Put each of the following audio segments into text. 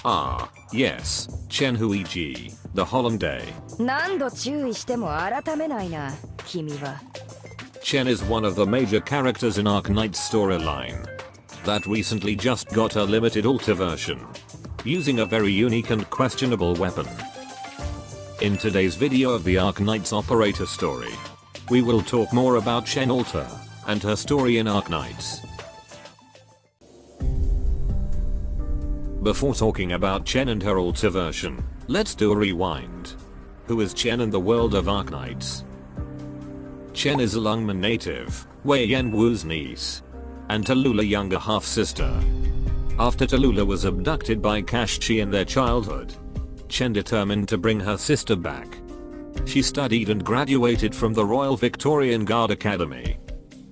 Ah, yes, Ch'en Huiji, the Holungday. 何度注意しても改めないな、君は。Ch'en is one of the major characters in Arknights storyline that recently just got a limited alter version, using a very unique and questionable weapon. In today's video of the Arknights operator story, we will talk more about Ch'en Alter and her story in Arknights. Before talking about Ch'en and her alter version, let's do a rewind. Who is Ch'en in the world of Arknights? Ch'en is a Lungmen native, Wei Yanwu's niece, and Tallulah younger half-sister. After Tallulah was abducted by Kashchi in their childhood, Ch'en determined to bring her sister back. She studied and graduated from the Royal Victorian Guard Academy,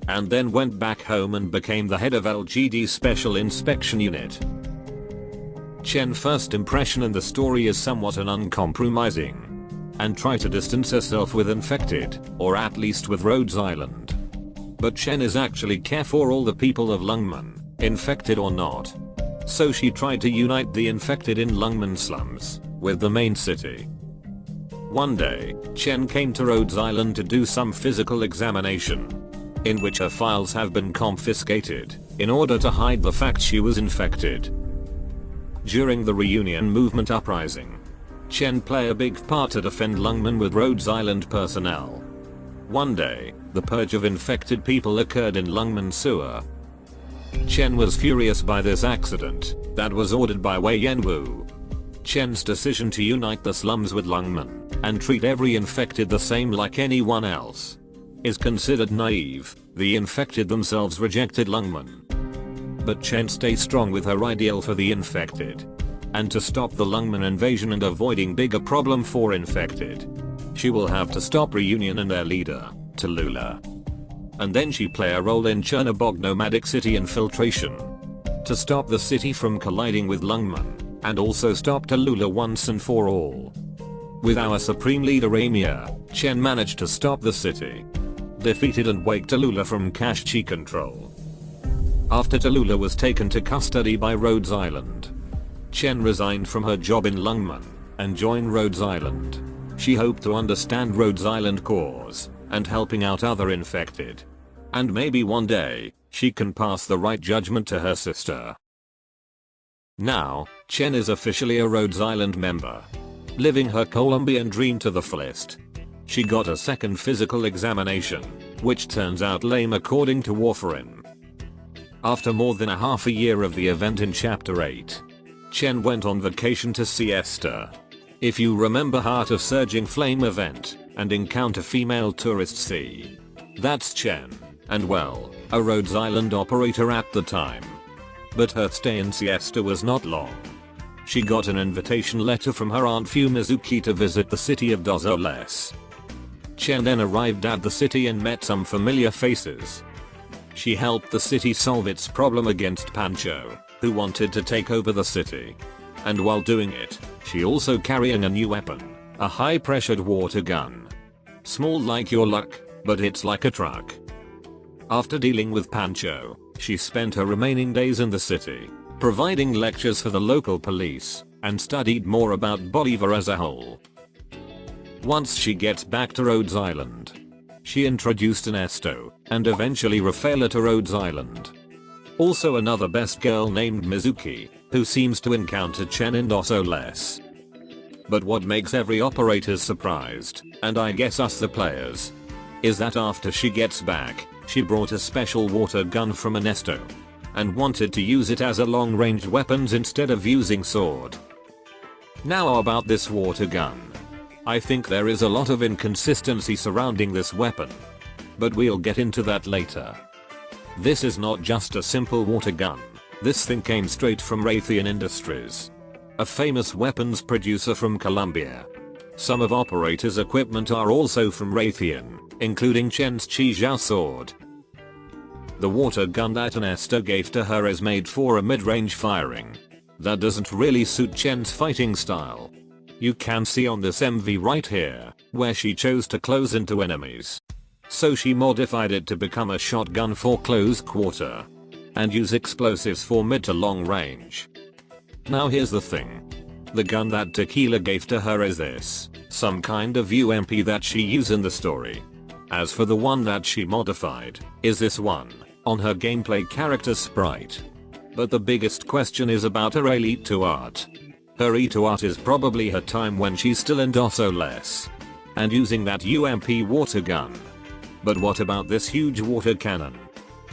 and then went back home and became the head of LGD's Special Inspection Unit. Ch'en's first impression in the story is somewhat an uncompromising, and try to distance herself with infected, or at least with Rhodes Island. But Ch'en is actually care for all the people of Lungmen, infected or not. So she tried to unite the infected in Lungmen slums with the main city. One day, Ch'en came to Rhodes Island to do some physical examination, in which her files have been confiscated, in order to hide the fact she was infected. During the reunion movement uprising, Ch'en play a big part to defend Lungmen with Rhodes Island personnel. One day, the purge of infected people occurred in Lungmen sewer. Ch'en was furious by this accident that was ordered by Wei Yanwu. Ch'en's decision to unite the slums with Lungmen and treat every infected the same like anyone else is considered naive. The infected themselves rejected Lungmen. But Ch'en stayed strong with her ideal for the infected, and to stop the Lungmen invasion and avoiding bigger problem for infected, she will have to stop Reunion and their leader, Tallulah. And then she play a role in Chernobog nomadic city infiltration to stop the city from colliding with Lungmen, and also stop Tallulah once and for all. With our supreme leader Amir, Ch'en managed to stop the city, defeated and wake Tallulah from Kashchi control. After Tallulah was taken to custody by Rhodes Island, Ch'en resigned from her job in Lungmen and joined Rhodes Island. She hoped to understand Rhodes Island cause and helping out other infected. And maybe one day, she can pass the right judgment to her sister. Now, Ch'en is officially a Rhodes Island member, living her Colombian dream to the fullest. She got a second physical examination, which turns out lame according to Warfarin. After more than a half a year of the event in chapter 8, Ch'en went on vacation to Siesta. If you remember Heart of Surging Flame event and encounter female tourist C, that's Ch'en, and well, a Rhodes Island operator at the time. But her stay in Siesta was not long. She got an invitation letter from her aunt Mizuki to visit the city of Dossoles. Ch'en then arrived at the city and met some familiar faces. She helped the city solve its problem against Pancho, who wanted to take over the city. And while doing it, she also carrying a new weapon, a high-pressured water gun. Small like your luck, but it's like a truck. After dealing with Pancho, she spent her remaining days in the city, providing lectures for the local police, and studied more about Bolivar as a whole. Once she gets back to Rhodes Island, she introduced Ernesto, and eventually Rafaela to Rhodes Island. Also another best girl named Mizuki, who seems to encounter Ch'en in Dossoles. But what makes every operator surprised, and I guess us the players, is that after she gets back, she brought a special water gun from Ernesto, and wanted to use it as a long-range weapons instead of using sword. Now about this water gun. I think there is a lot of inconsistency surrounding this weapon, but we'll get into that later. This is not just a simple water gun. This thing came straight from Raytheon Industries, a famous weapons producer from Colombia. Some of operators' equipment are also from Raytheon, including Ch'en's Chi Zhao sword. The water gun that Ernesto gave to her is made for a mid-range firing. That doesn't really suit Ch'en's fighting style. You can see on this MV right here, where she chose to close into enemies. So she modified it to become a shotgun for close quarter, and use explosives for mid to long range. Now here's the thing. The gun that Tequila gave to her is this, some kind of UMP that she used in the story. As for the one that she modified, is this one, on her gameplay character sprite. But the biggest question is about her Elite 2 art. Her E2 art is probably her time when she's still in Dossoles. And using that UMP water gun. But what about this huge water cannon?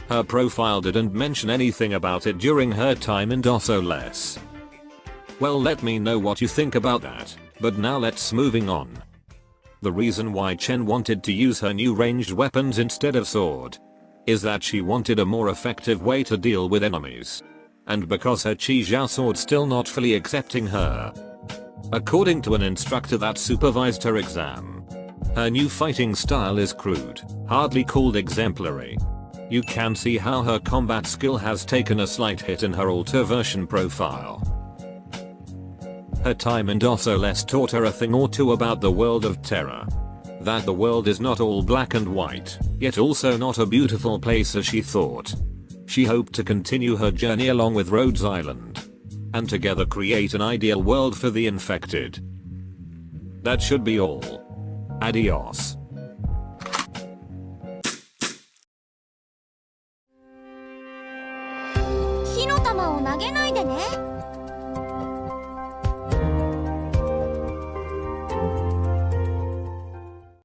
Her profile didn't mention anything about it during her time in Dossoles. Well, let me know what you think about that, but now let's moving on. The reason why Ch'en wanted to use her new ranged weapons instead of sword is that she wanted a more effective way to deal with enemies. And because her Chi Jiao sword still not fully accepting her. According to an instructor that supervised her exam, her new fighting style is crude, hardly called exemplary. You can see how her combat skill has taken a slight hit in her alter version profile. Her time in Dossoles taught her a thing or two about the world of terror. That the world is not all black and white, yet also not a beautiful place as she thought. She hoped to continue her journey along with Rhodes Island. And together create an ideal world for the infected. That should be all. Adios. 火の玉を投げないでね。